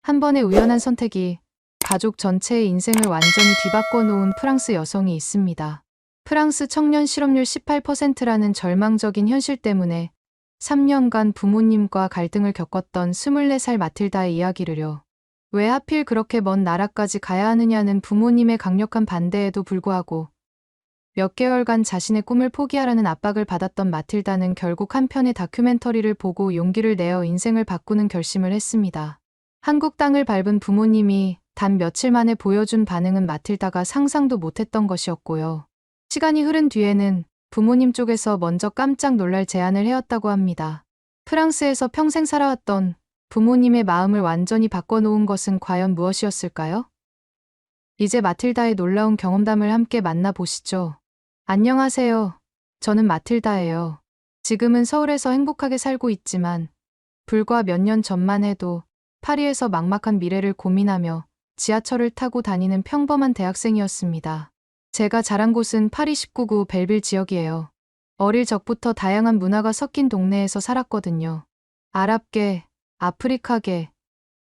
한 번의 우연한 선택이 가족 전체의 인생을 완전히 뒤바꿔 놓은 프랑스 여성이 있습니다. 프랑스 청년 실업률 18%라는 절망적인 현실 때문에 3년간 부모님과 갈등을 겪었던 24살 마틸다의 이야기를요. 왜 하필 그렇게 먼 나라까지 가야 하느냐는 부모님의 강력한 반대에도 불구하고 몇 개월간 자신의 꿈을 포기하라는 압박을 받았던 마틸다는 결국 한 편의 다큐멘터리를 보고 용기를 내어 인생을 바꾸는 결심을 했습니다. 한국 땅을 밟은 부모님이 단 며칠 만에 보여준 반응은 마틸다가 상상도 못했던 것이었고요. 시간이 흐른 뒤에는 부모님 쪽에서 먼저 깜짝 놀랄 제안을 해왔다고 합니다. 프랑스에서 평생 살아왔던 부모님의 마음을 완전히 바꿔놓은 것은 과연 무엇이었을까요? 이제 마틸다의 놀라운 경험담을 함께 만나보시죠. 안녕하세요. 저는 마틸다예요. 지금은 서울에서 행복하게 살고 있지만 불과 몇 년 전만 해도 파리에서 막막한 미래를 고민하며 지하철을 타고 다니는 평범한 대학생이었습니다. 제가 자란 곳은 파리 19구 벨빌 지역이에요. 어릴 적부터 다양한 문화가 섞인 동네에서 살았거든요. 아랍계, 아프리카계,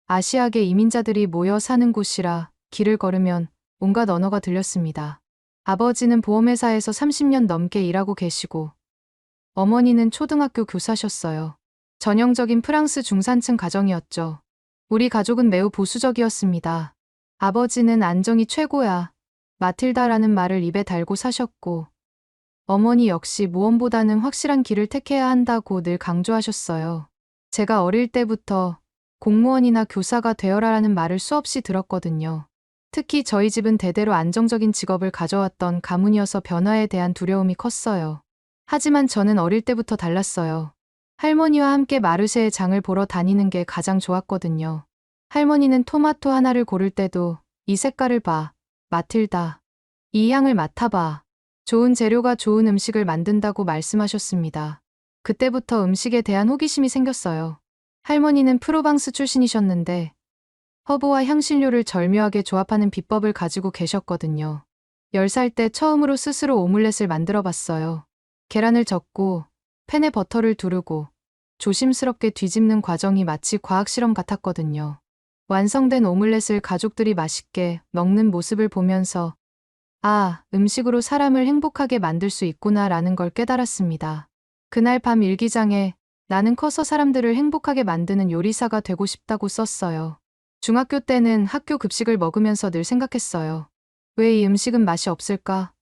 아시아계 이민자들이 모여 사는 곳이라 길을 걸으면 온갖 언어가 들렸습니다. 아버지는 보험회사에서 30년 넘게 일하고 계시고 어머니는 초등학교 교사셨어요. 전형적인 프랑스 중산층 가정이었죠. 우리 가족은 매우 보수적이었습니다. 아버지는 안정이 최고야. 마틸다라는 말을 입에 달고 사셨고 어머니 역시 모험보다는 확실한 길을 택해야 한다고 늘 강조하셨어요. 제가 어릴 때부터 공무원이나 교사가 되어라라는 말을 수없이 들었거든요. 특히 저희 집은 대대로 안정적인 직업을 가져왔던 가문이어서 변화에 대한 두려움이 컸어요. 하지만 저는 어릴 때부터 달랐어요. 할머니와 함께 마르쉐에 장을 보러 다니는 게 가장 좋았거든요. 할머니는 토마토 하나를 고를 때도 이 색깔을 봐, 마틸다. 이 향을 맡아봐. 좋은 재료가 좋은 음식을 만든다고 말씀하셨습니다. 그때부터 음식에 대한 호기심이 생겼어요. 할머니는 프로방스 출신이셨는데 허브와 향신료를 절묘하게 조합하는 비법을 가지고 계셨거든요. 10살 때 처음으로 스스로 오믈렛을 만들어 봤어요. 계란을 젓고 팬에 버터를 두르고 조심스럽게 뒤집는 과정이 마치 과학실험 같았거든요. 완성된 오믈렛을 가족들이 맛있게 먹는 모습을 보면서 아, 음식으로 사람을 행복하게 만들 수 있구나라는 걸 깨달았습니다. 그날 밤 일기장에 나는 커서 사람들을 행복하게 만드는 요리사가 되고 싶다고 썼어요. 중학교 때는 학교 급식을 먹으면서 늘 생각했어요. 왜 이 음식은 맛이 없을까?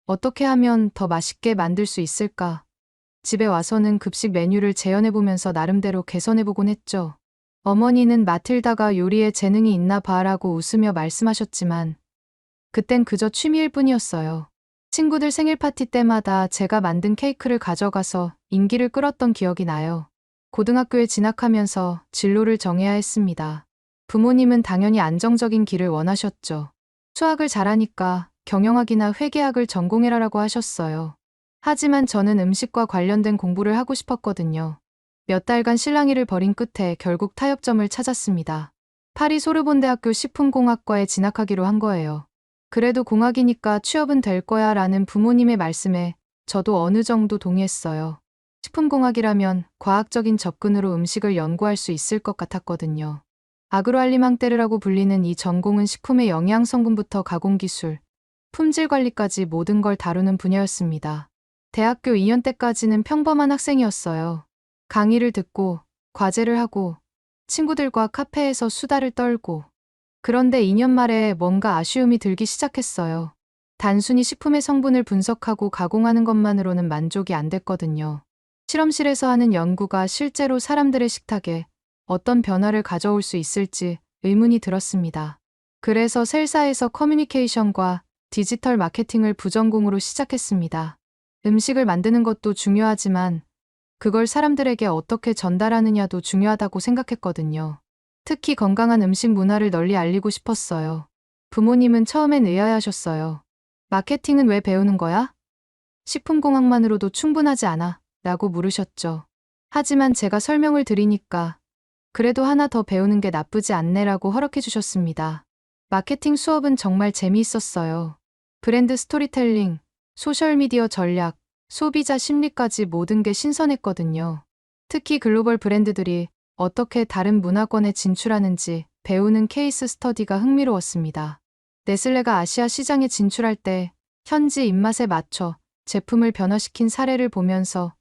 어떻게 하면 더 맛있게 만들 수 있을까? 집에 와서는 급식 메뉴를 재현해보면서 나름대로 개선해보곤 했죠. 어머니는 마틸다가 요리에 재능이 있나 봐라고 웃으며 말씀하셨지만 그땐 그저 취미일 뿐이었어요. 친구들 생일 파티 때마다 제가 만든 케이크를 가져가서 인기를 끌었던 기억이 나요. 고등학교에 진학하면서 진로를 정해야 했습니다. 부모님은 당연히 안정적인 길을 원하셨죠. 수학을 잘하니까 경영학이나 회계학을 전공해라라고 하셨어요. 하지만 저는 음식과 관련된 공부를 하고 싶었거든요. 몇 달간 실랑이를 벌인 끝에 결국 타협점을 찾았습니다. 파리 소르본 대학교 식품공학과에 진학하기로 한 거예요. 그래도 공학이니까 취업은 될 거야 라는 부모님의 말씀에 저도 어느 정도 동의했어요. 식품공학이라면 과학적인 접근으로 음식을 연구할 수 있을 것 같았거든요. 아그로알리망테르라고 불리는 이 전공은 식품의 영양 성분부터 가공기술, 품질 관리까지 모든 걸 다루는 분야였습니다. 대학교 2년 때까지는 평범한 학생이었어요. 강의를 듣고, 과제를 하고, 친구들과 카페에서 수다를 떨고. 그런데 2년 말에 뭔가 아쉬움이 들기 시작했어요. 단순히 식품의 성분을 분석하고 가공하는 것만으로는 만족이 안 됐거든요. 실험실에서 하는 연구가 실제로 사람들의 식탁에 어떤 변화를 가져올 수 있을지 의문이 들었습니다. 그래서 셀사에서 커뮤니케이션과 디지털 마케팅을 부전공으로 시작했습니다. 음식을 만드는 것도 중요하지만 그걸 사람들에게 어떻게 전달하느냐도 중요하다고 생각했거든요. 특히 건강한 음식 문화를 널리 알리고 싶었어요. 부모님은 처음엔 의아해하셨어요. 마케팅은 왜 배우는 거야? 식품공학만으로도 충분하지 않아? 라고 물으셨죠. 하지만 제가 설명을 드리니까 그래도 하나 더 배우는 게 나쁘지 않네라고 허락해 주셨습니다. 마케팅 수업은 정말 재미있었어요. 브랜드 스토리텔링, 소셜미디어 전략, 소비자 심리까지 모든 게 신선했거든요. 특히 글로벌 브랜드들이 어떻게 다른 문화권에 진출하는지 배우는 케이스 스터디가 흥미로웠습니다. 네슬레가 아시아 시장에 진출할 때 현지 입맛에 맞춰 제품을 변화시킨 사례를 보면서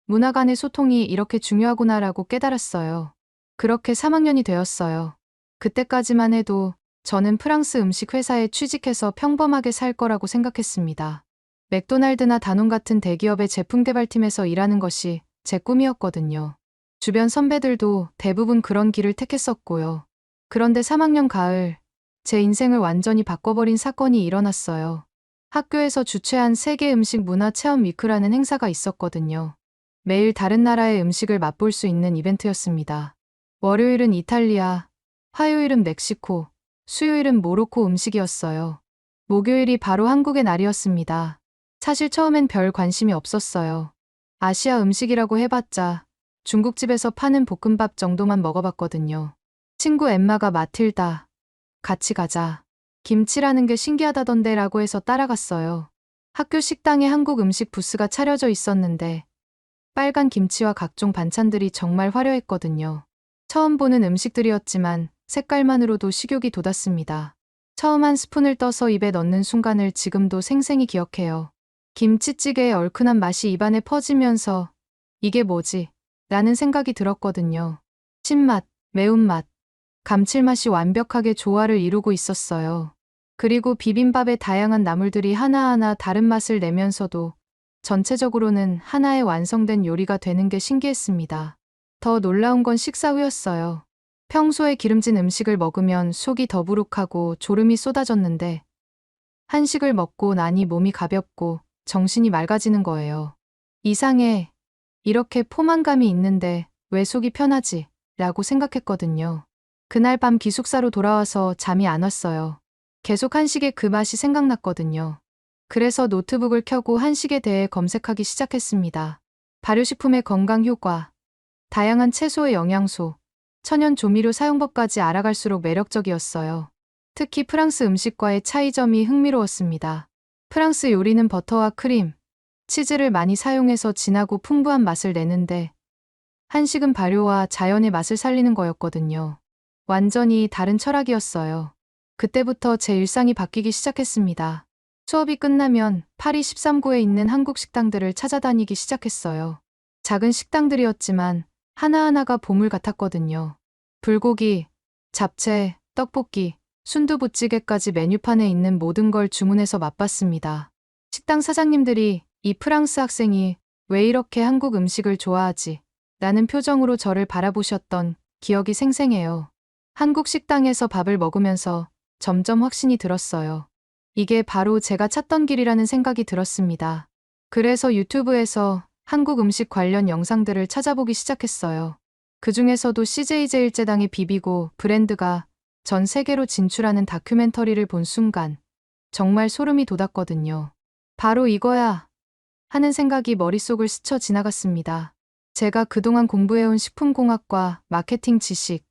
문화 간의 소통이 이렇게 중요하구나라고 깨달았어요. 그렇게 3학년이 되었어요. 그때까지만 해도 저는 프랑스 음식 회사에 취직해서 평범하게 살 거라고 생각했습니다. 맥도날드나 다논 같은 대기업의 제품 개발팀에서 일하는 것이 제 꿈이었거든요. 주변 선배들도 대부분 그런 길을 택했었고요. 그런데 3학년 가을, 제 인생을 완전히 바꿔버린 사건이 일어났어요. 학교에서 주최한 세계 음식 문화 체험 위크라는 행사가 있었거든요. 매일 다른 나라의 음식을 맛볼 수 있는 이벤트였습니다. 월요일은 이탈리아, 화요일은 멕시코, 수요일은 모로코 음식이었어요. 목요일이 바로 한국의 날이었습니다. 사실 처음엔 별 관심이 없었어요. 아시아 음식이라고 해봤자 중국집에서 파는 볶음밥 정도만 먹어봤거든요. 친구 엠마가 마틸다, 같이 가자. 김치라는 게 신기하다던데 라고 해서 따라갔어요. 학교 식당에 한국 음식 부스가 차려져 있었는데 빨간 김치와 각종 반찬들이 정말 화려했거든요. 처음 보는 음식들이었지만 색깔만으로도 식욕이 돋았습니다. 처음 한 스푼을 떠서 입에 넣는 순간을 지금도 생생히 기억해요. 김치찌개의 얼큰한 맛이 입안에 퍼지면서 이게 뭐지? 라는 생각이 들었거든요. 신맛, 매운맛, 감칠맛이 완벽하게 조화를 이루고 있었어요. 그리고 비빔밥의 다양한 나물들이 하나하나 다른 맛을 내면서도 전체적으로는 하나의 완성된 요리가 되는 게 신기했습니다. 더 놀라운 건 식사 후였어요. 평소에 기름진 음식을 먹으면 속이 더부룩하고 졸음이 쏟아졌는데 한식을 먹고 나니 몸이 가볍고 정신이 맑아지는 거예요. 이상해. 이렇게 포만감이 있는데 왜 속이 편하지? 라고 생각했거든요. 그날 밤 기숙사로 돌아와서 잠이 안 왔어요. 계속 한식의 그 맛이 생각났거든요. 그래서 노트북을 켜고 한식에 대해 검색하기 시작했습니다. 발효식품의 건강 효과, 다양한 채소의 영양소, 천연 조미료 사용법까지 알아갈수록 매력적이었어요. 특히 프랑스 음식과의 차이점이 흥미로웠습니다. 프랑스 요리는 버터와 크림, 치즈를 많이 사용해서 진하고 풍부한 맛을 내는데 한식은 발효와 자연의 맛을 살리는 거였거든요. 완전히 다른 철학이었어요. 그때부터 제 일상이 바뀌기 시작했습니다. 수업이 끝나면 파리 13구에 있는 한국 식당들을 찾아다니기 시작했어요. 작은 식당들이었지만 하나하나가 보물 같았거든요. 불고기, 잡채, 떡볶이, 순두부찌개까지 메뉴판에 있는 모든 걸 주문해서 맛봤습니다. 식당 사장님들이 이 프랑스 학생이 왜 이렇게 한국 음식을 좋아하지? 라는 표정으로 저를 바라보셨던 기억이 생생해요. 한국 식당에서 밥을 먹으면서 점점 확신이 들었어요. 이게 바로 제가 찾던 길이라는 생각이 들었습니다. 그래서 유튜브에서 한국 음식 관련 영상들을 찾아보기 시작했어요. 그 중에서도 CJ제일제당의 비비고 브랜드가 전 세계로 진출하는 다큐멘터리를 본 순간 정말 소름이 돋았거든요. 바로 이거야 하는 생각이 머릿속을 스쳐 지나갔습니다. 제가 그동안 공부해온 식품공학과 마케팅 지식,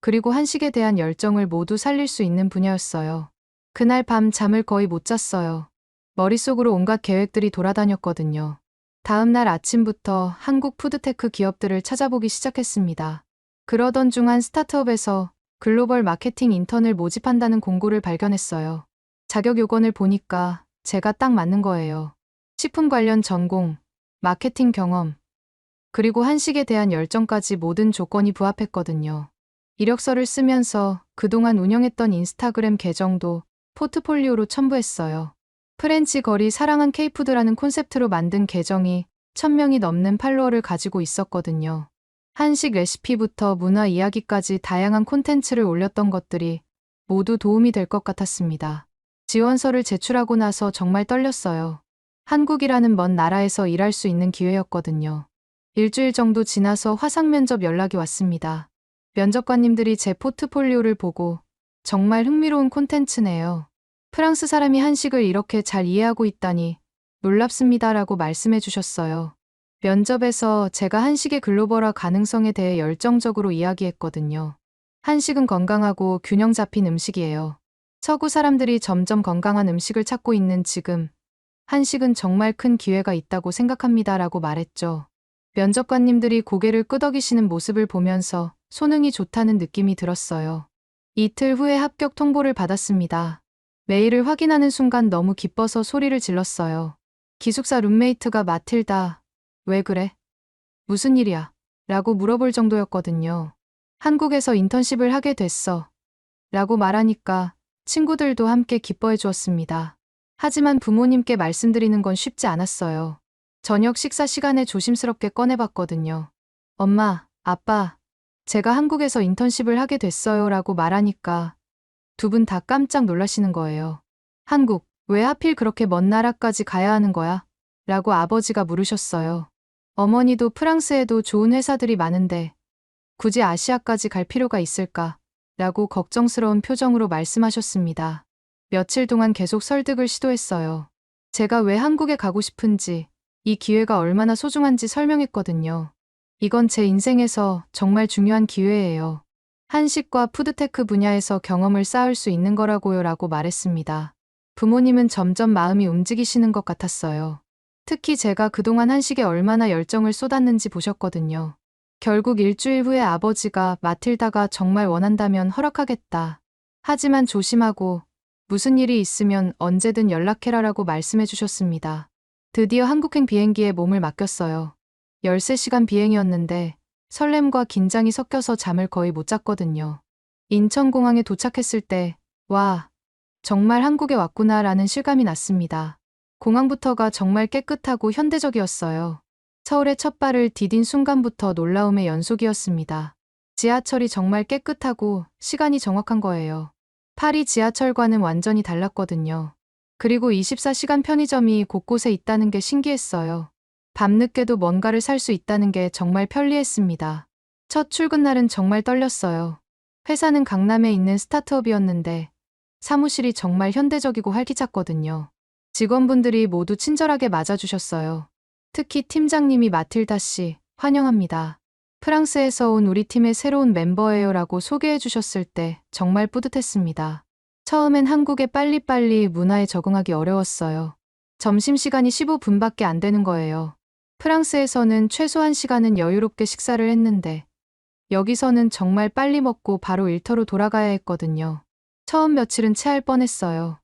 그리고 한식에 대한 열정을 모두 살릴 수 있는 분야였어요. 그날 밤 잠을 거의 못 잤어요. 머릿속으로 온갖 계획들이 돌아다녔거든요. 다음 날 아침부터 한국 푸드테크 기업들을 찾아보기 시작했습니다. 그러던 중 한 스타트업에서 글로벌 마케팅 인턴을 모집한다는 공고를 발견했어요. 자격 요건을 보니까 제가 딱 맞는 거예요. 식품 관련 전공, 마케팅 경험, 그리고 한식에 대한 열정까지 모든 조건이 부합했거든요. 이력서를 쓰면서 그동안 운영했던 인스타그램 계정도 포트폴리오로 첨부했어요. 프렌치 거리 사랑한 K푸드라는 콘셉트로 만든 계정이 1000명이 넘는 팔로워를 가지고 있었거든요. 한식 레시피부터 문화 이야기까지 다양한 콘텐츠를 올렸던 것들이 모두 도움이 될 것 같았습니다. 지원서를 제출하고 나서 정말 떨렸어요. 한국이라는 먼 나라에서 일할 수 있는 기회였거든요. 일주일 정도 지나서 화상 면접 연락이 왔습니다. 면접관님들이 제 포트폴리오를 보고 정말 흥미로운 콘텐츠네요. 프랑스 사람이 한식을 이렇게 잘 이해하고 있다니 놀랍습니다라고 말씀해 주셨어요. 면접에서 제가 한식의 글로벌화 가능성에 대해 열정적으로 이야기했거든요. 한식은 건강하고 균형 잡힌 음식이에요. 서구 사람들이 점점 건강한 음식을 찾고 있는 지금, 한식은 정말 큰 기회가 있다고 생각합니다라고 말했죠. 면접관님들이 고개를 끄덕이시는 모습을 보면서 손흥이 좋다는 느낌이 들었어요. 이틀 후에 합격 통보를 받았습니다. 메일을 확인하는 순간 너무 기뻐서 소리를 질렀어요. 기숙사 룸메이트가 마틸다, 왜 그래? 무슨 일이야? 라고 물어볼 정도였거든요. 한국에서 인턴십을 하게 됐어. 라고 말하니까 친구들도 함께 기뻐해 주었습니다. 하지만 부모님께 말씀드리는 건 쉽지 않았어요. 저녁 식사 시간에 조심스럽게 꺼내봤거든요. 엄마, 아빠, 제가 한국에서 인턴십을 하게 됐어요 라고 말하니까 두 분 다 깜짝 놀라시는 거예요. 한국, 왜 하필 그렇게 먼 나라까지 가야 하는 거야? 라고 아버지가 물으셨어요. 어머니도 프랑스에도 좋은 회사들이 많은데 굳이 아시아까지 갈 필요가 있을까? 라고 걱정스러운 표정으로 말씀하셨습니다. 며칠 동안 계속 설득을 시도했어요. 제가 왜 한국에 가고 싶은지, 이 기회가 얼마나 소중한지 설명했거든요. 이건 제 인생에서 정말 중요한 기회예요. 한식과 푸드테크 분야에서 경험을 쌓을 수 있는 거라고요 라고 말했습니다. 부모님은 점점 마음이 움직이시는 것 같았어요. 특히 제가 그동안 한식에 얼마나 열정을 쏟았는지 보셨거든요. 결국 일주일 후에 아버지가 마틸다가 정말 원한다면 허락하겠다. 하지만 조심하고 무슨 일이 있으면 언제든 연락해라라고 말씀해 주셨습니다. 드디어 한국행 비행기에 몸을 맡겼어요. 13시간 비행이었는데 설렘과 긴장이 섞여서 잠을 거의 못 잤거든요. 인천공항에 도착했을 때, 와, 정말 한국에 왔구나라는 실감이 났습니다. 공항부터가 정말 깨끗하고 현대적이었어요. 서울에 첫 발을 디딘 순간부터 놀라움의 연속이었습니다. 지하철이 정말 깨끗하고 시간이 정확한 거예요. 파리 지하철과는 완전히 달랐거든요. 그리고 24시간 편의점이 곳곳에 있다는 게 신기했어요. 밤늦게도 뭔가를 살 수 있다는 게 정말 편리했습니다. 첫 출근 날은 정말 떨렸어요. 회사는 강남에 있는 스타트업이었는데 사무실이 정말 현대적이고 활기찼거든요. 직원분들이 모두 친절하게 맞아주셨어요. 특히 팀장님이 마틸다 씨, 환영합니다. 프랑스에서 온 우리 팀의 새로운 멤버예요 라고 소개해 주셨을 때 정말 뿌듯했습니다. 처음엔 한국에 빨리빨리 문화에 적응하기 어려웠어요. 점심시간이 15분밖에 안 되는 거예요. 프랑스에서는 최소 1시간은 여유롭게 식사를 했는데 여기서는 정말 빨리 먹고 바로 일터로 돌아가야 했거든요. 처음 며칠은 체할 뻔했어요.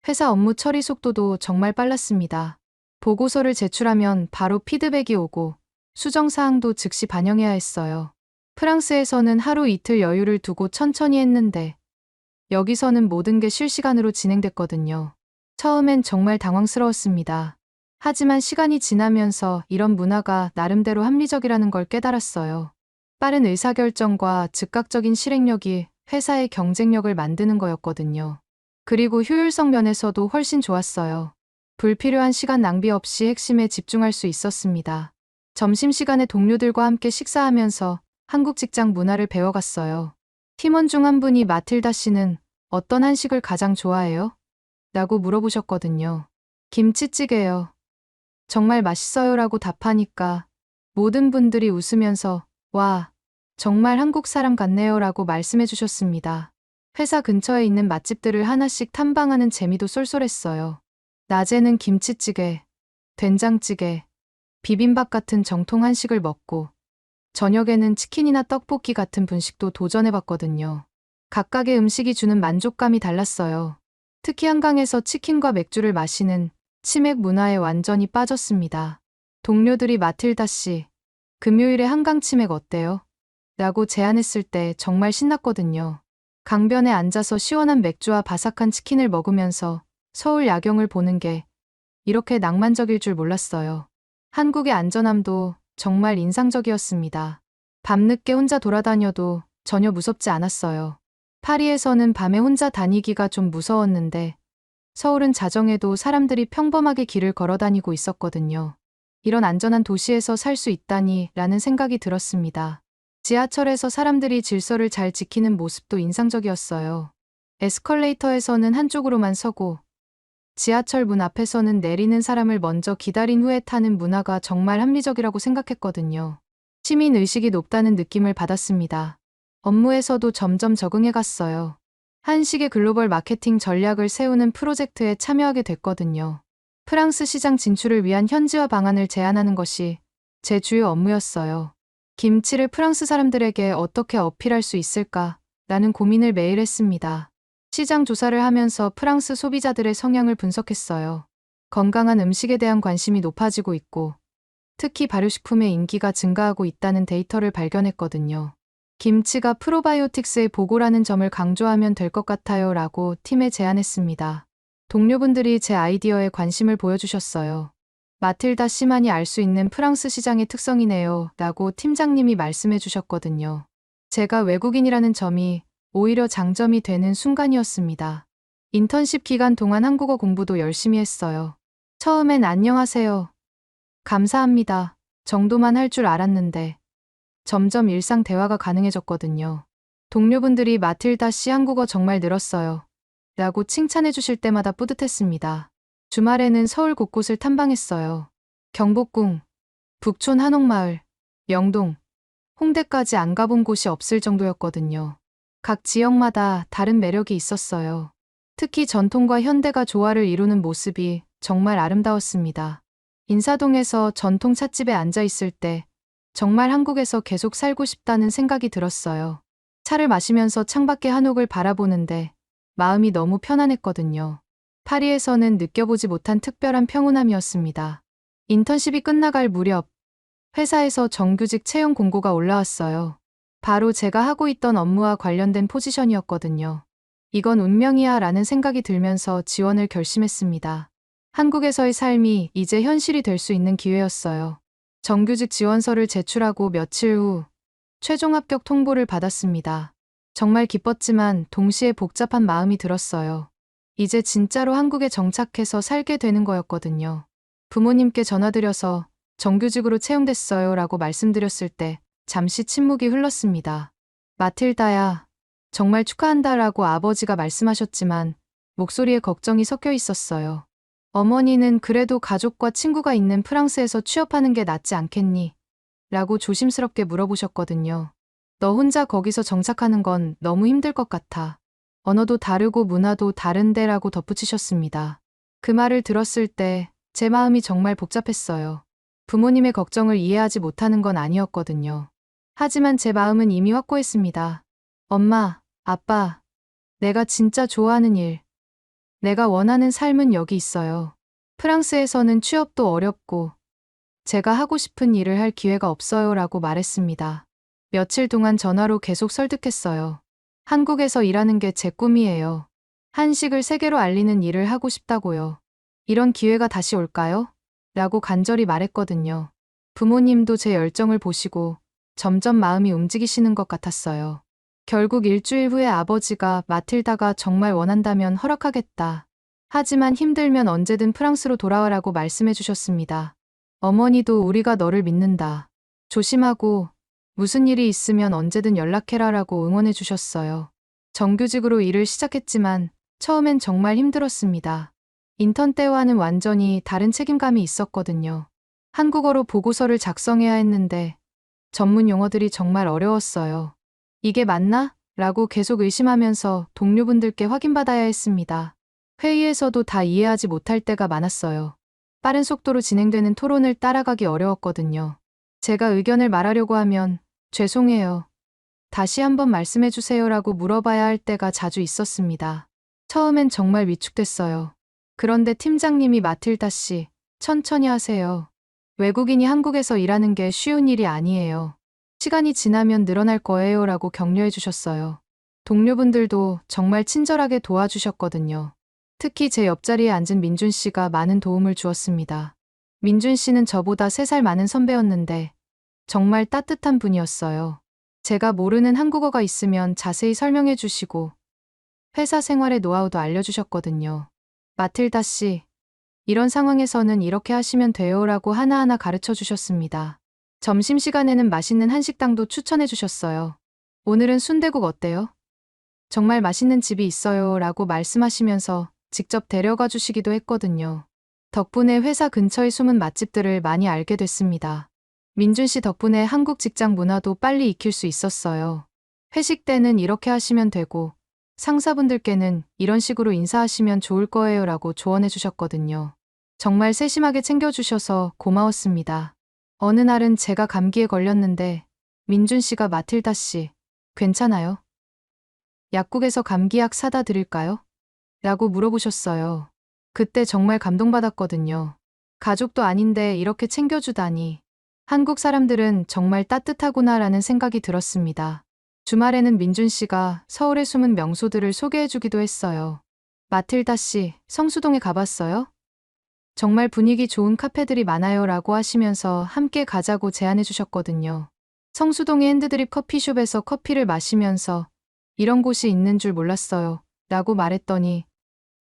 회사 업무 처리 속도도 정말 빨랐습니다. 보고서를 제출하면 바로 피드백이 오고 수정사항도 즉시 반영해야 했어요. 프랑스에서는 하루 이틀 여유를 두고 천천히 했는데 여기서는 모든 게 실시간으로 진행됐거든요. 처음엔 정말 당황스러웠습니다. 하지만 시간이 지나면서 이런 문화가 나름대로 합리적이라는 걸 깨달았어요. 빠른 의사결정과 즉각적인 실행력이 회사의 경쟁력을 만드는 거였거든요. 그리고 효율성 면에서도 훨씬 좋았어요. 불필요한 시간 낭비 없이 핵심에 집중할 수 있었습니다. 점심시간에 동료들과 함께 식사하면서 한국 직장 문화를 배워갔어요. 팀원 중 한 분이 마틸다 씨는 어떤 한식을 가장 좋아해요? 라고 물어보셨거든요. 김치찌개요. 정말 맛있어요 라고 답하니까 모든 분들이 웃으면서 와, 정말 한국 사람 같네요 라고 말씀해 주셨습니다. 회사 근처에 있는 맛집들을 하나씩 탐방하는 재미도 쏠쏠했어요. 낮에는 김치찌개, 된장찌개, 비빔밥 같은 정통 한식을 먹고 저녁에는 치킨이나 떡볶이 같은 분식도 도전해봤거든요. 각각의 음식이 주는 만족감이 달랐어요. 특히 한강에서 치킨과 맥주를 마시는 치맥 문화에 완전히 빠졌습니다. 동료들이 마틸다 씨, 금요일에 한강 치맥 어때요? 라고 제안했을 때 정말 신났거든요. 강변에 앉아서 시원한 맥주와 바삭한 치킨을 먹으면서 서울 야경을 보는 게 이렇게 낭만적일 줄 몰랐어요. 한국의 안전함도 정말 인상적이었습니다. 밤늦게 혼자 돌아다녀도 전혀 무섭지 않았어요. 파리에서는 밤에 혼자 다니기가 좀 무서웠는데 서울은 자정에도 사람들이 평범하게 길을 걸어 다니고 있었거든요. 이런 안전한 도시에서 살 수 있다니 라는 생각이 들었습니다. 지하철에서 사람들이 질서를 잘 지키는 모습도 인상적이었어요. 에스컬레이터에서는 한쪽으로만 서고 지하철 문 앞에서는 내리는 사람을 먼저 기다린 후에 타는 문화가 정말 합리적이라고 생각했거든요. 시민의식이 높다는 느낌을 받았습니다. 업무에서도 점점 적응해갔어요. 한식의 글로벌 마케팅 전략을 세우는 프로젝트에 참여하게 됐거든요. 프랑스 시장 진출을 위한 현지화 방안을 제안하는 것이 제 주요 업무였어요. 김치를 프랑스 사람들에게 어떻게 어필할 수 있을까? 라는 고민을 매일 했습니다. 시장 조사를 하면서 프랑스 소비자들의 성향을 분석했어요. 건강한 음식에 대한 관심이 높아지고 있고, 특히 발효식품의 인기가 증가하고 있다는 데이터를 발견했거든요. 김치가 프로바이오틱스의 보고라는 점을 강조하면 될 것 같아요 라고 팀에 제안했습니다. 동료분들이 제 아이디어에 관심을 보여주셨어요. 마틸다 씨만이 알 수 있는 프랑스 시장의 특성이네요 라고 팀장님이 말씀해 주셨거든요. 제가 외국인이라는 점이 오히려 장점이 되는 순간이었습니다. 인턴십 기간 동안 한국어 공부도 열심히 했어요. 처음엔 안녕하세요. 감사합니다. 정도만 할 줄 알았는데 점점 일상 대화가 가능해졌거든요. 동료분들이 마틸다 씨 한국어 정말 늘었어요. 라고 칭찬해 주실 때마다 뿌듯했습니다. 주말에는 서울 곳곳을 탐방했어요. 경복궁, 북촌 한옥마을, 명동, 홍대까지 안 가본 곳이 없을 정도였거든요. 각 지역마다 다른 매력이 있었어요. 특히 전통과 현대가 조화를 이루는 모습이 정말 아름다웠습니다. 인사동에서 전통 찻집에 앉아 있을 때 정말 한국에서 계속 살고 싶다는 생각이 들었어요. 차를 마시면서 창밖의 한옥을 바라보는데 마음이 너무 편안했거든요. 파리에서는 느껴보지 못한 특별한 평온함이었습니다. 인턴십이 끝나갈 무렵 회사에서 정규직 채용 공고가 올라왔어요. 바로 제가 하고 있던 업무와 관련된 포지션이었거든요. 이건 운명이야 라는 생각이 들면서 지원을 결심했습니다. 한국에서의 삶이 이제 현실이 될 수 있는 기회였어요. 정규직 지원서를 제출하고 며칠 후 최종 합격 통보를 받았습니다. 정말 기뻤지만 동시에 복잡한 마음이 들었어요. 이제 진짜로 한국에 정착해서 살게 되는 거였거든요. 부모님께 전화드려서 정규직으로 채용됐어요 라고 말씀드렸을 때 잠시 침묵이 흘렀습니다. 마틸다야, 정말 축하한다 라고 아버지가 말씀하셨지만 목소리에 걱정이 섞여 있었어요. 어머니는 그래도 가족과 친구가 있는 프랑스에서 취업하는 게 낫지 않겠니? 라고 조심스럽게 물어보셨거든요. 너 혼자 거기서 정착하는 건 너무 힘들 것 같아. 언어도 다르고 문화도 다른데 라고 덧붙이셨습니다. 그 말을 들었을 때 제 마음이 정말 복잡했어요. 부모님의 걱정을 이해하지 못하는 건 아니었거든요. 하지만 제 마음은 이미 확고했습니다. 엄마, 아빠, 내가 진짜 좋아하는 일, 내가 원하는 삶은 여기 있어요. 프랑스에서는 취업도 어렵고 제가 하고 싶은 일을 할 기회가 없어요 라고 말했습니다. 며칠 동안 전화로 계속 설득했어요. 한국에서 일하는 게 제 꿈이에요. 한식을 세계로 알리는 일을 하고 싶다고요. 이런 기회가 다시 올까요? 라고 간절히 말했거든요. 부모님도 제 열정을 보시고 점점 마음이 움직이시는 것 같았어요. 결국 일주일 후에 아버지가 마틸다가 정말 원한다면 허락하겠다. 하지만 힘들면 언제든 프랑스로 돌아와라고 말씀해 주셨습니다. 어머니도 우리가 너를 믿는다. 조심하고 무슨 일이 있으면 언제든 연락해라 라고 응원해 주셨어요. 정규직으로 일을 시작했지만 처음엔 정말 힘들었습니다. 인턴 때와는 완전히 다른 책임감이 있었거든요. 한국어로 보고서를 작성해야 했는데 전문 용어들이 정말 어려웠어요. 이게 맞나? 라고 계속 의심하면서 동료분들께 확인받아야 했습니다. 회의에서도 다 이해하지 못할 때가 많았어요. 빠른 속도로 진행되는 토론을 따라가기 어려웠거든요. 제가 의견을 말하려고 하면 죄송해요. 다시 한번 말씀해 주세요라고 물어봐야 할 때가 자주 있었습니다. 처음엔 정말 위축됐어요. 그런데 팀장님이 마틸다 씨, 천천히 하세요. 외국인이 한국에서 일하는 게 쉬운 일이 아니에요. 시간이 지나면 늘어날 거예요 라고 격려해 주셨어요. 동료분들도 정말 친절하게 도와주셨거든요. 특히 제 옆자리에 앉은 민준 씨가 많은 도움을 주었습니다. 민준 씨는 저보다 3살 많은 선배였는데 정말 따뜻한 분이었어요. 제가 모르는 한국어가 있으면 자세히 설명해 주시고 회사 생활의 노하우도 알려주셨거든요. 마틸다 씨, 이런 상황에서는 이렇게 하시면 돼요 라고 하나하나 가르쳐 주셨습니다. 점심시간에는 맛있는 한식당도 추천해 주셨어요. 오늘은 순대국 어때요? 정말 맛있는 집이 있어요 라고 말씀하시면서 직접 데려가 주시기도 했거든요. 덕분에 회사 근처의 숨은 맛집들을 많이 알게 됐습니다. 민준 씨 덕분에 한국 직장 문화도 빨리 익힐 수 있었어요. 회식 때는 이렇게 하시면 되고 상사분들께는 이런 식으로 인사하시면 좋을 거예요 라고 조언해 주셨거든요. 정말 세심하게 챙겨주셔서 고마웠습니다. 어느 날은 제가 감기에 걸렸는데 민준 씨가 마틸다 씨, 괜찮아요? 약국에서 감기약 사다 드릴까요? 라고 물어보셨어요. 그때 정말 감동받았거든요. 가족도 아닌데 이렇게 챙겨주다니. 한국 사람들은 정말 따뜻하구나라는 생각이 들었습니다. 주말에는 민준 씨가 서울의 숨은 명소들을 소개해주기도 했어요. 마틸다 씨, 성수동에 가봤어요? 정말 분위기 좋은 카페들이 많아요 라고 하시면서 함께 가자고 제안해 주셨거든요. 성수동의 핸드드립 커피숍에서 커피를 마시면서 이런 곳이 있는 줄 몰랐어요 라고 말했더니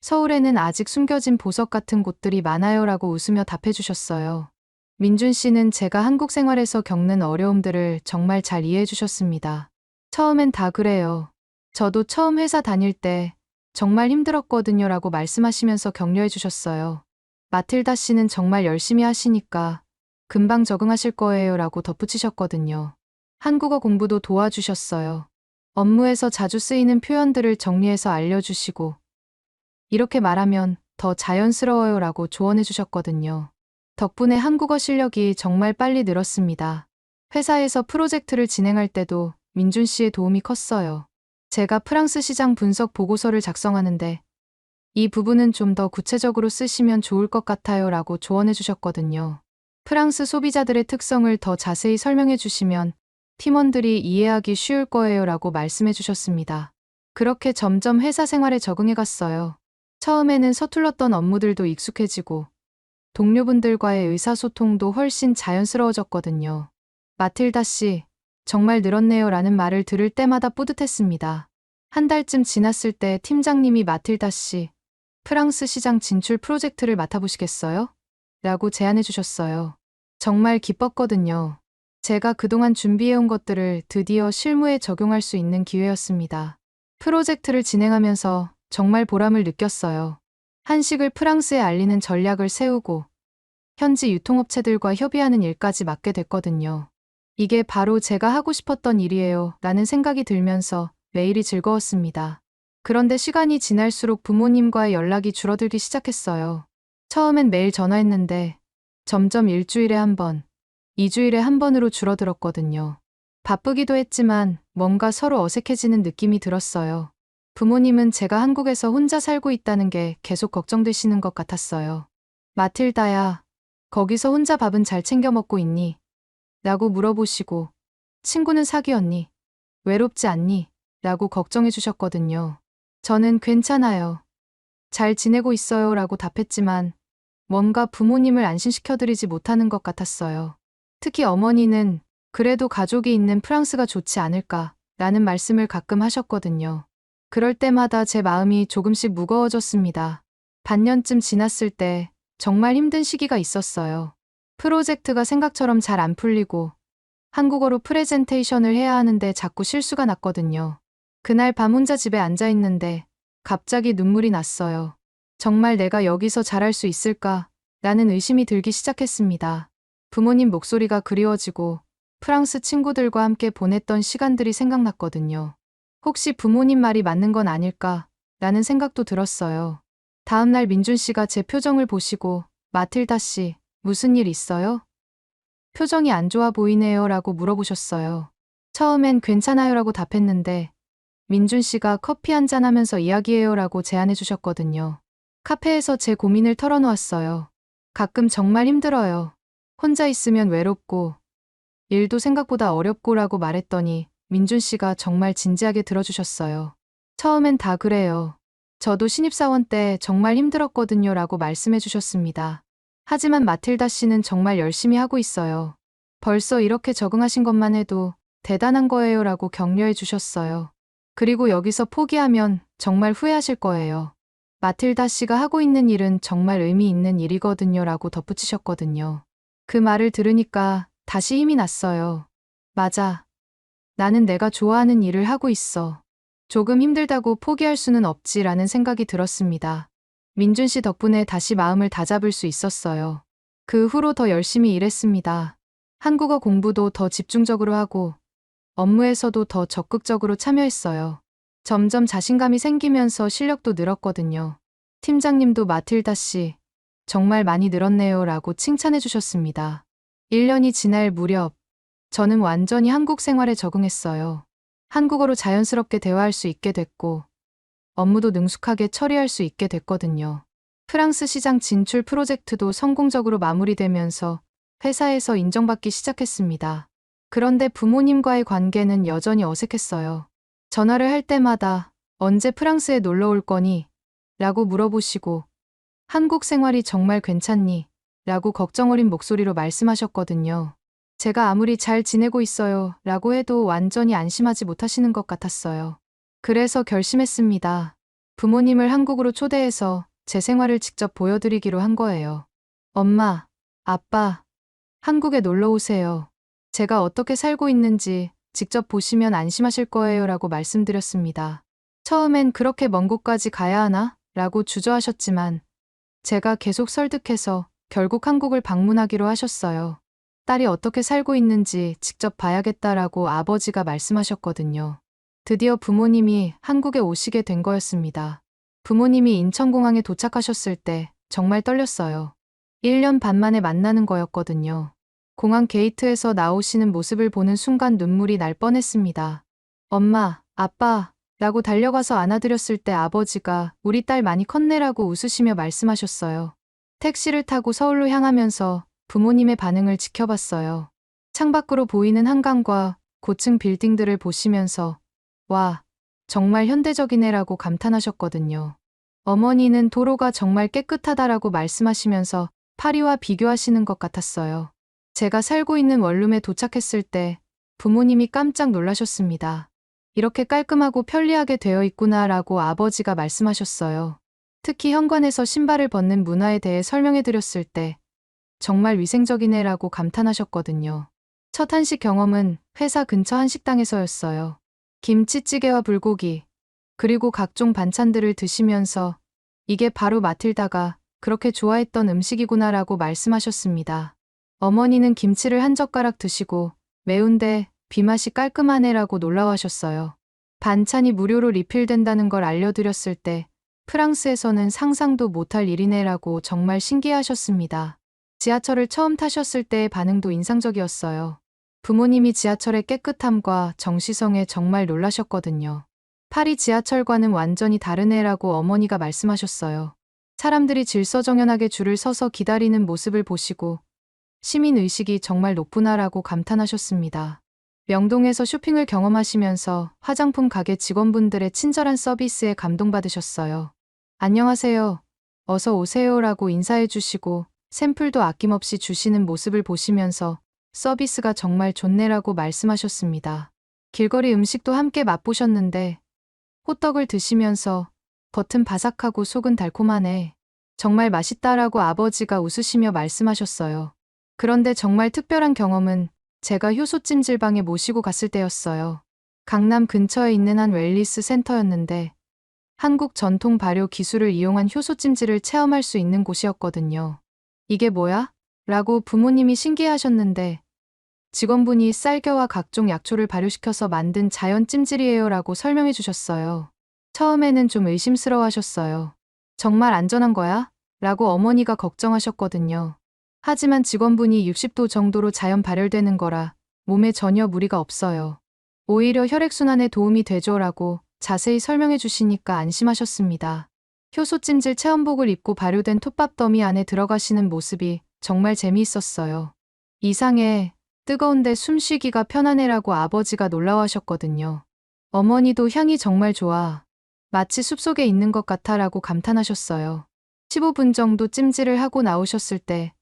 서울에는 아직 숨겨진 보석 같은 곳들이 많아요 라고 웃으며 답해 주셨어요. 민준 씨는 제가 한국 생활에서 겪는 어려움들을 정말 잘 이해해 주셨습니다. 처음엔 다 그래요. 저도 처음 회사 다닐 때 정말 힘들었거든요 라고 말씀하시면서 격려해 주셨어요. 마틸다 씨는 정말 열심히 하시니까 금방 적응하실 거예요 라고 덧붙이셨거든요. 한국어 공부도 도와주셨어요. 업무에서 자주 쓰이는 표현들을 정리해서 알려주시고 이렇게 말하면 더 자연스러워요 라고 조언해 주셨거든요. 덕분에 한국어 실력이 정말 빨리 늘었습니다. 회사에서 프로젝트를 진행할 때도 민준 씨의 도움이 컸어요. 제가 프랑스 시장 분석 보고서를 작성하는데 이 부분은 좀 더 구체적으로 쓰시면 좋을 것 같아요 라고 조언해 주셨거든요. 프랑스 소비자들의 특성을 더 자세히 설명해 주시면 팀원들이 이해하기 쉬울 거예요 라고 말씀해 주셨습니다. 그렇게 점점 회사 생활에 적응해 갔어요. 처음에는 서툴렀던 업무들도 익숙해지고 동료분들과의 의사소통도 훨씬 자연스러워졌거든요. 마틸다 씨, 정말 늘었네요 라는 말을 들을 때마다 뿌듯했습니다. 한 달쯤 지났을 때 팀장님이 마틸다 씨, 프랑스 시장 진출 프로젝트를 맡아보시겠어요? 라고 제안해 주셨어요. 정말 기뻤거든요. 제가 그동안 준비해온 것들을 드디어 실무에 적용할 수 있는 기회였습니다. 프로젝트를 진행하면서 정말 보람을 느꼈어요. 한식을 프랑스에 알리는 전략을 세우고 현지 유통업체들과 협의하는 일까지 맡게 됐거든요. 이게 바로 제가 하고 싶었던 일이에요 라는 생각이 들면서 매일이 즐거웠습니다. 그런데 시간이 지날수록 부모님과의 연락이 줄어들기 시작했어요. 처음엔 매일 전화했는데 점점 일주일에 한 번, 2주일에 한 번으로 줄어들었거든요. 바쁘기도 했지만 뭔가 서로 어색해지는 느낌이 들었어요. 부모님은 제가 한국에서 혼자 살고 있다는 게 계속 걱정되시는 것 같았어요. 마틸다야, 거기서 혼자 밥은 잘 챙겨 먹고 있니? 라고 물어보시고, 친구는 사귀었니? 외롭지 않니? 라고 걱정해 주셨거든요. 저는 괜찮아요. 잘 지내고 있어요 라고 답했지만 뭔가 부모님을 안심시켜드리지 못하는 것 같았어요. 특히 어머니는 그래도 가족이 있는 프랑스가 좋지 않을까 라는 말씀을 가끔 하셨거든요. 그럴 때마다 제 마음이 조금씩 무거워졌습니다. 반년쯤 지났을 때 정말 힘든 시기가 있었어요. 프로젝트가 생각처럼 잘 안 풀리고 한국어로 프레젠테이션을 해야 하는데 자꾸 실수가 났거든요. 그날 밤 혼자 집에 앉아 있는데 갑자기 눈물이 났어요. 정말 내가 여기서 잘할 수 있을까? 라는 의심이 들기 시작했습니다. 부모님 목소리가 그리워지고 프랑스 친구들과 함께 보냈던 시간들이 생각났거든요. 혹시 부모님 말이 맞는 건 아닐까? 라는 생각도 들었어요. 다음 날 민준 씨가 제 표정을 보시고 마틸다 씨, 무슨 일 있어요? 표정이 안 좋아 보이네요 라고 물어보셨어요. 처음엔 괜찮아요 라고 답했는데 민준 씨가 커피 한잔 하면서 이야기해요 라고 제안해 주셨거든요. 카페에서 제 고민을 털어놓았어요. 가끔 정말 힘들어요. 혼자 있으면 외롭고 일도 생각보다 어렵고 라고 말했더니 민준 씨가 정말 진지하게 들어주셨어요. 처음엔 다 그래요. 저도 신입사원 때 정말 힘들었거든요 라고 말씀해 주셨습니다. 하지만 마틸다 씨는 정말 열심히 하고 있어요. 벌써 이렇게 적응하신 것만 해도 대단한 거예요 라고 격려해 주셨어요. 그리고 여기서 포기하면 정말 후회하실 거예요. 마틸다 씨가 하고 있는 일은 정말 의미 있는 일이거든요 라고 덧붙이셨거든요. 그 말을 들으니까 다시 힘이 났어요. 맞아. 나는 내가 좋아하는 일을 하고 있어. 조금 힘들다고 포기할 수는 없지라는 생각이 들었습니다. 민준 씨 덕분에 다시 마음을 다잡을 수 있었어요. 그 후로 더 열심히 일했습니다. 한국어 공부도 더 집중적으로 하고 업무에서도 더 적극적으로 참여했어요. 점점 자신감이 생기면서 실력도 늘었거든요. 팀장님도 마틸다 씨, 정말 많이 늘었네요 라고 칭찬해 주셨습니다. 1년이 지날 무렵 저는 완전히 한국 생활에 적응했어요. 한국어로 자연스럽게 대화할 수 있게 됐고, 업무도 능숙하게 처리할 수 있게 됐거든요. 프랑스 시장 진출 프로젝트도 성공적으로 마무리되면서 회사에서 인정받기 시작했습니다. 그런데 부모님과의 관계는 여전히 어색했어요. 전화를 할 때마다 언제 프랑스에 놀러 올 거니? 라고 물어보시고, 한국 생활이 정말 괜찮니? 라고 걱정 어린 목소리로 말씀하셨거든요. 제가 아무리 잘 지내고 있어요 라고 해도 완전히 안심하지 못하시는 것 같았어요. 그래서 결심했습니다. 부모님을 한국으로 초대해서 제 생활을 직접 보여드리기로 한 거예요. 엄마, 아빠, 한국에 놀러 오세요. 제가 어떻게 살고 있는지 직접 보시면 안심하실 거예요 라고 말씀드렸습니다. 처음엔 그렇게 먼 곳까지 가야 하나? 라고 주저하셨지만 제가 계속 설득해서 결국 한국을 방문하기로 하셨어요. 딸이 어떻게 살고 있는지 직접 봐야겠다라고 아버지가 말씀하셨거든요. 드디어 부모님이 한국에 오시게 된 거였습니다. 부모님이 인천공항에 도착하셨을 때 정말 떨렸어요. 1년 반 만에 만나는 거였거든요. 공항 게이트에서 나오시는 모습을 보는 순간 눈물이 날 뻔했습니다. 엄마, 아빠, 라고 달려가서 안아드렸을 때 아버지가 우리 딸 많이 컸네라고 웃으시며 말씀하셨어요. 택시를 타고 서울로 향하면서 부모님의 반응을 지켜봤어요. 창밖으로 보이는 한강과 고층 빌딩들을 보시면서 와, 정말 현대적이네라고 감탄하셨거든요. 어머니는 도로가 정말 깨끗하다라고 말씀하시면서 파리와 비교하시는 것 같았어요. 제가 살고 있는 원룸에 도착했을 때 부모님이 깜짝 놀라셨습니다. 이렇게 깔끔하고 편리하게 되어 있구나라고 아버지가 말씀하셨어요. 특히 현관에서 신발을 벗는 문화에 대해 설명해 드렸을 때 정말 위생적이네라고 감탄하셨거든요. 첫 한식 경험은 회사 근처 한식당에서였어요. 김치찌개와 불고기, 그리고 각종 반찬들을 드시면서 이게 바로 마틸다가 그렇게 좋아했던 음식이구나라고 말씀하셨습니다. 어머니는 김치를 한 젓가락 드시고 매운데 비맛이 깔끔하네라고 놀라워하셨어요. 반찬이 무료로 리필된다는 걸 알려드렸을 때 프랑스에서는 상상도 못할 일이네라고 정말 신기해하셨습니다. 지하철을 처음 타셨을 때의 반응도 인상적이었어요. 부모님이 지하철의 깨끗함과 정시성에 정말 놀라셨거든요. 파리 지하철과는 완전히 다르네라고 어머니가 말씀하셨어요. 사람들이 질서정연하게 줄을 서서 기다리는 모습을 보시고 시민의식이 정말 높구나라고 감탄하셨습니다. 명동에서 쇼핑을 경험하시면서 화장품 가게 직원분들의 친절한 서비스에 감동받으셨어요. 안녕하세요. 어서 오세요라고 인사해 주시고 샘플도 아낌없이 주시는 모습을 보시면서 서비스가 정말 좋네라고 말씀하셨습니다. 길거리 음식도 함께 맛보셨는데 호떡을 드시면서 겉은 바삭하고 속은 달콤하네. 정말 맛있다라고 아버지가 웃으시며 말씀하셨어요. 그런데 정말 특별한 경험은 제가 효소 찜질방에 모시고 갔을 때였어요. 강남 근처에 있는 한 웰니스 센터였는데 한국 전통 발효 기술을 이용한 효소 찜질을 체험할 수 있는 곳이었거든요. 이게 뭐야? 라고 부모님이 신기해하셨는데 직원분이 쌀겨와 각종 약초를 발효시켜서 만든 자연 찜질이에요 라고 설명해 주셨어요. 처음에는 좀 의심스러워 하셨어요. 정말 안전한 거야? 라고 어머니가 걱정하셨거든요. 하지만 직원분이 60도 정도로 자연 발열되는 거라 몸에 전혀 무리가 없어요. 오히려 혈액순환에 도움이 되죠라고 자세히 설명해 주시니까 안심하셨습니다. 효소 찜질 체험복을 입고 발효된 톱밥 더미 안에 들어가시는 모습이 정말 재미있었어요. 이상해, 뜨거운데 숨쉬기가 편하네라고 아버지가 놀라워하셨거든요. 어머니도 향이 정말 좋아. 마치 숲속에 있는 것 같아라고 감탄하셨어요. 15분 정도 찜질을 하고 나오셨을 때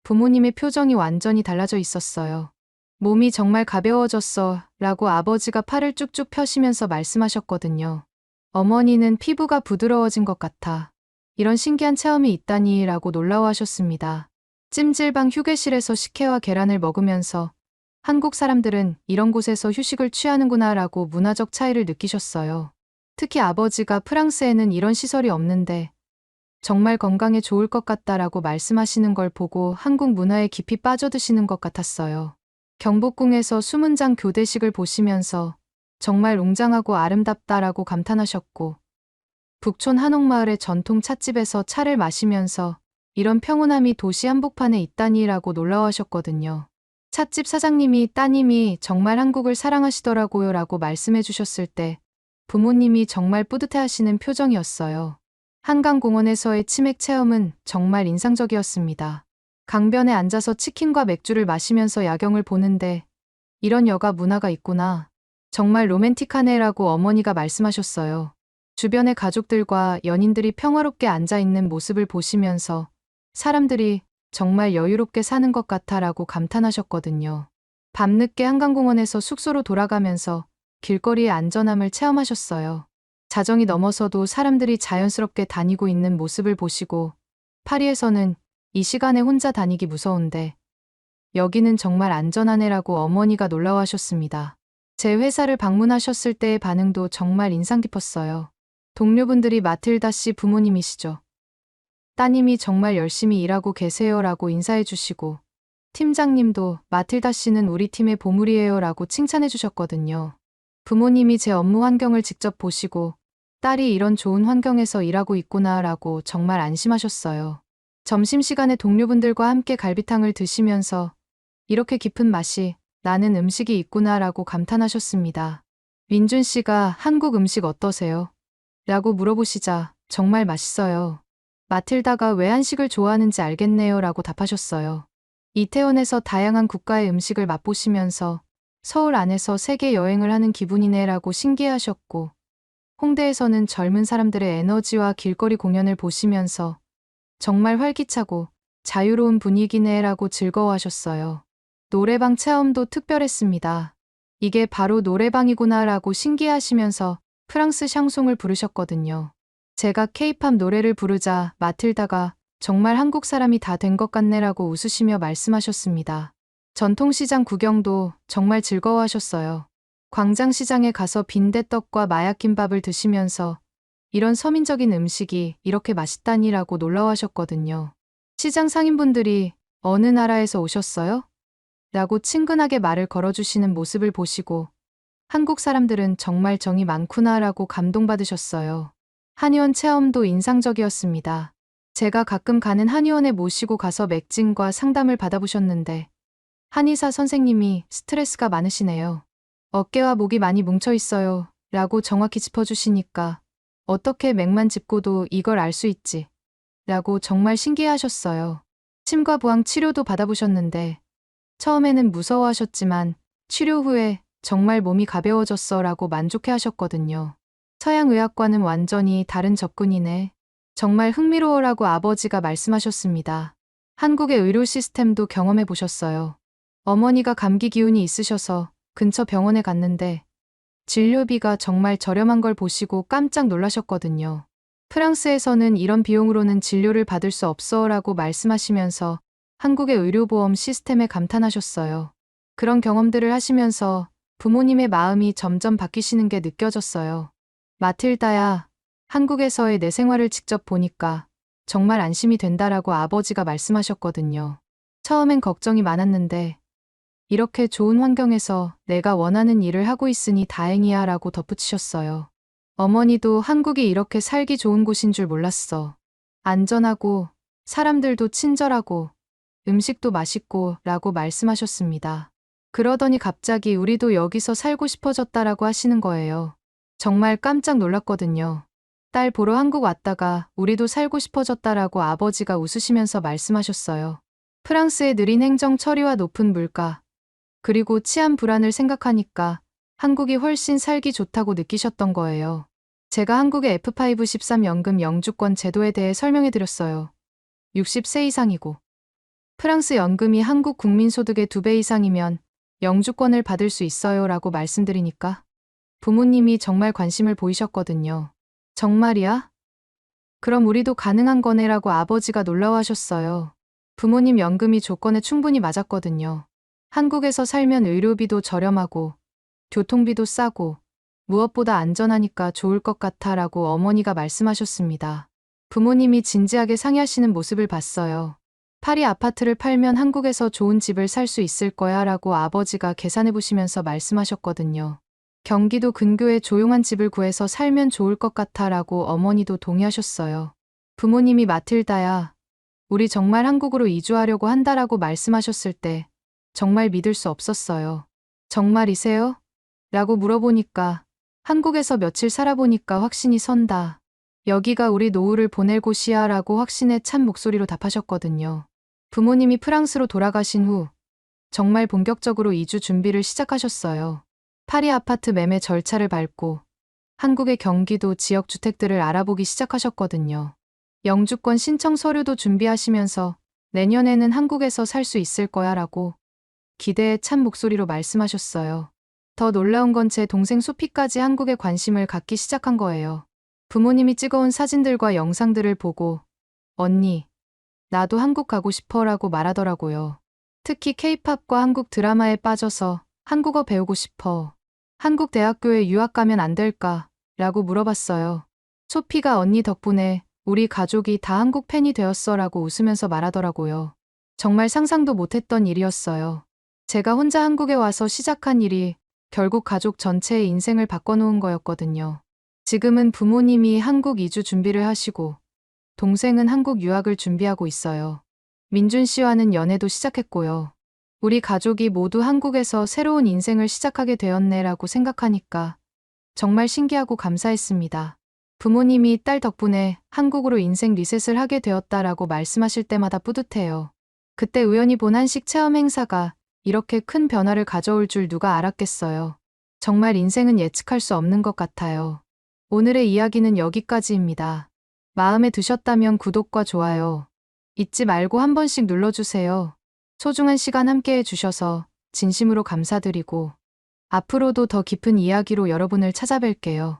부모님의 표정이 완전히 달라져 있었어요. 몸이 정말 가벼워졌어 라고 아버지가 팔을 쭉쭉 펴시면서 말씀하셨거든요. 어머니는 피부가 부드러워진 것 같아. 이런 신기한 체험이 있다니 라고 놀라워하셨습니다. 찜질방 휴게실에서 식혜와 계란을 먹으면서 한국 사람들은 이런 곳에서 휴식을 취하는구나 라고 문화적 차이를 느끼셨어요. 특히 아버지가 프랑스에는 이런 시설이 없는데 정말 건강에 좋을 것 같다라고 말씀하시는 걸 보고 한국 문화에 깊이 빠져드시는 것 같았어요. 경복궁에서 수문장 교대식을 보시면서 정말 웅장하고 아름답다라고 감탄하셨고 북촌 한옥마을의 전통 찻집에서 차를 마시면서 이런 평온함이 도시 한복판에 있다니라고 놀라워하셨거든요. 찻집 사장님이 따님이 정말 한국을 사랑하시더라고요 라고 말씀해 주셨을 때 부모님이 정말 뿌듯해 하시는 표정이었어요. 한강공원에서의 치맥 체험은 정말 인상적이었습니다. 강변에 앉아서 치킨과 맥주를 마시면서 야경을 보는데 이런 여가 문화가 있구나. 정말 로맨틱하네라고 어머니가 말씀하셨어요. 주변의 가족들과 연인들이 평화롭게 앉아있는 모습을 보시면서 사람들이 정말 여유롭게 사는 것 같아라고 감탄하셨거든요. 밤늦게 한강공원에서 숙소로 돌아가면서 길거리의 안전함을 체험하셨어요. 자정이 넘어서도 사람들이 자연스럽게 다니고 있는 모습을 보시고 파리에서는 이 시간에 혼자 다니기 무서운데 여기는 정말 안전하네라고 어머니가 놀라워하셨습니다. 제 회사를 방문하셨을 때의 반응도 정말 인상 깊었어요. 동료분들이 마틸다 씨 부모님이시죠. 따님이 정말 열심히 일하고 계세요라고 인사해 주시고 팀장님도 마틸다 씨는 우리 팀의 보물이에요라고 칭찬해 주셨거든요. 부모님이 제 업무 환경을 직접 보시고 딸이 이런 좋은 환경에서 일하고 있구나라고 정말 안심하셨어요. 점심시간에 동료분들과 함께 갈비탕을 드시면서 이렇게 깊은 맛이 나는 음식이 있구나라고 감탄하셨습니다. 민준 씨가 한국 음식 어떠세요? 라고 물어보시자 정말 맛있어요. 마틸다가 왜 한식을 좋아하는지 알겠네요 라고 답하셨어요. 이태원에서 다양한 국가의 음식을 맛보시면서 서울 안에서 세계 여행을 하는 기분이네 라고 신기해하셨고 홍대에서는 젊은 사람들의 에너지와 길거리 공연을 보시면서 정말 활기차고 자유로운 분위기네 라고 즐거워하셨어요. 노래방 체험도 특별했습니다. 이게 바로 노래방이구나 라고 신기해하시면서 프랑스 샹송을 부르셨거든요. 제가 케이팝 노래를 부르자 마틸다가 정말 한국 사람이 다 된 것 같네라고 웃으시며 말씀하셨습니다. 전통시장 구경도 정말 즐거워하셨어요. 광장시장에 가서 빈대떡과 마약김밥을 드시면서 이런 서민적인 음식이 이렇게 맛있다니라고 놀라워하셨거든요. 시장 상인분들이 어느 나라에서 오셨어요? 라고 친근하게 말을 걸어주시는 모습을 보시고 한국 사람들은 정말 정이 많구나라고 감동받으셨어요. 한의원 체험도 인상적이었습니다. 제가 가끔 가는 한의원에 모시고 가서 맥진과 상담을 받아보셨는데 한의사 선생님이 스트레스가 많으시네요. 어깨와 목이 많이 뭉쳐 있어요. 라고 정확히 짚어주시니까 어떻게 맥만 짚고도 이걸 알 수 있지? 라고 정말 신기해하셨어요. 침과 부항 치료도 받아보셨는데 처음에는 무서워하셨지만 치료 후에 정말 몸이 가벼워졌어 라고 만족해 하셨거든요. 서양의학과는 완전히 다른 접근이네. 정말 흥미로워라고 아버지가 말씀하셨습니다. 한국의 의료 시스템도 경험해 보셨어요. 어머니가 감기 기운이 있으셔서 근처 병원에 갔는데 진료비가 정말 저렴한 걸 보시고 깜짝 놀라셨거든요. 프랑스에서는 이런 비용으로는 진료를 받을 수 없어 라고 말씀하시면서 한국의 의료보험 시스템에 감탄하셨어요. 그런 경험들을 하시면서 부모님의 마음이 점점 바뀌시는 게 느껴졌어요. 마틸다야, 한국에서의 내 생활을 직접 보니까 정말 안심이 된다라고 아버지가 말씀하셨거든요. 처음엔 걱정이 많았는데 이렇게 좋은 환경에서 내가 원하는 일을 하고 있으니 다행이야 라고 덧붙이셨어요. 어머니도 한국이 이렇게 살기 좋은 곳인 줄 몰랐어. 안전하고 사람들도 친절하고 음식도 맛있고 라고 말씀하셨습니다. 그러더니 갑자기 우리도 여기서 살고 싶어졌다라고 하시는 거예요. 정말 깜짝 놀랐거든요. 딸 보러 한국 왔다가 우리도 살고 싶어졌다라고 아버지가 웃으시면서 말씀하셨어요. 프랑스의 느린 행정 처리와 높은 물가, 그리고 치안 불안을 생각하니까 한국이 훨씬 살기 좋다고 느끼셨던 거예요. 제가 한국의 F5 13 연금 영주권 제도에 대해 설명해 드렸어요. 60세 이상이고 프랑스 연금이 한국 국민 소득의 2배 이상이면 영주권을 받을 수 있어요 라고 말씀드리니까 부모님이 정말 관심을 보이셨거든요. 정말이야? 그럼 우리도 가능한 거네 라고 아버지가 놀라워하셨어요. 부모님 연금이 조건에 충분히 맞았거든요. 한국에서 살면 의료비도 저렴하고 교통비도 싸고 무엇보다 안전하니까 좋을 것 같아 라고 어머니가 말씀하셨습니다. 부모님이 진지하게 상의하시는 모습을 봤어요. 파리 아파트를 팔면 한국에서 좋은 집을 살 수 있을 거야 라고 아버지가 계산해 보시면서 말씀하셨거든요. 경기도 근교에 조용한 집을 구해서 살면 좋을 것 같아 라고 어머니도 동의하셨어요. 부모님이 마틸다야, 우리 정말 한국으로 이주하려고 한다라고 말씀하셨을 때 정말 믿을 수 없었어요. 정말이세요? 라고 물어보니까 한국에서 며칠 살아보니까 확신이 선다. 여기가 우리 노후를 보낼 곳이야 라고 확신에 찬 목소리로 답하셨거든요. 부모님이 프랑스로 돌아가신 후 정말 본격적으로 이주 준비를 시작하셨어요. 파리 아파트 매매 절차를 밟고 한국의 경기도 지역 주택들을 알아보기 시작하셨거든요. 영주권 신청 서류도 준비하시면서 내년에는 한국에서 살 수 있을 거야 라고 기대에 찬 목소리로 말씀하셨어요. 더 놀라운 건 제 동생 소피까지 한국에 관심을 갖기 시작한 거예요. 부모님이 찍어온 사진들과 영상들을 보고 언니, 나도 한국 가고 싶어 라고 말하더라고요. 특히 케이팝과 한국 드라마에 빠져서 한국어 배우고 싶어. 한국 대학교에 유학 가면 안 될까? 라고 물어봤어요. 소피가 언니 덕분에 우리 가족이 다 한국 팬이 되었어 라고 웃으면서 말하더라고요. 정말 상상도 못했던 일이었어요. 제가 혼자 한국에 와서 시작한 일이 결국 가족 전체의 인생을 바꿔놓은 거였거든요. 지금은 부모님이 한국 이주 준비를 하시고 동생은 한국 유학을 준비하고 있어요. 민준 씨와는 연애도 시작했고요. 우리 가족이 모두 한국에서 새로운 인생을 시작하게 되었네라고 생각하니까 정말 신기하고 감사했습니다. 부모님이 딸 덕분에 한국으로 인생 리셋을 하게 되었다라고 말씀하실 때마다 뿌듯해요. 그때 우연히 본 한식 체험 행사가 이렇게 큰 변화를 가져올 줄 누가 알았겠어요. 정말 인생은 예측할 수 없는 것 같아요. 오늘의 이야기는 여기까지입니다. 마음에 드셨다면 구독과 좋아요 잊지 말고 한 번씩 눌러주세요. 소중한 시간 함께 해주셔서 진심으로 감사드리고 앞으로도 더 깊은 이야기로 여러분을 찾아뵐게요.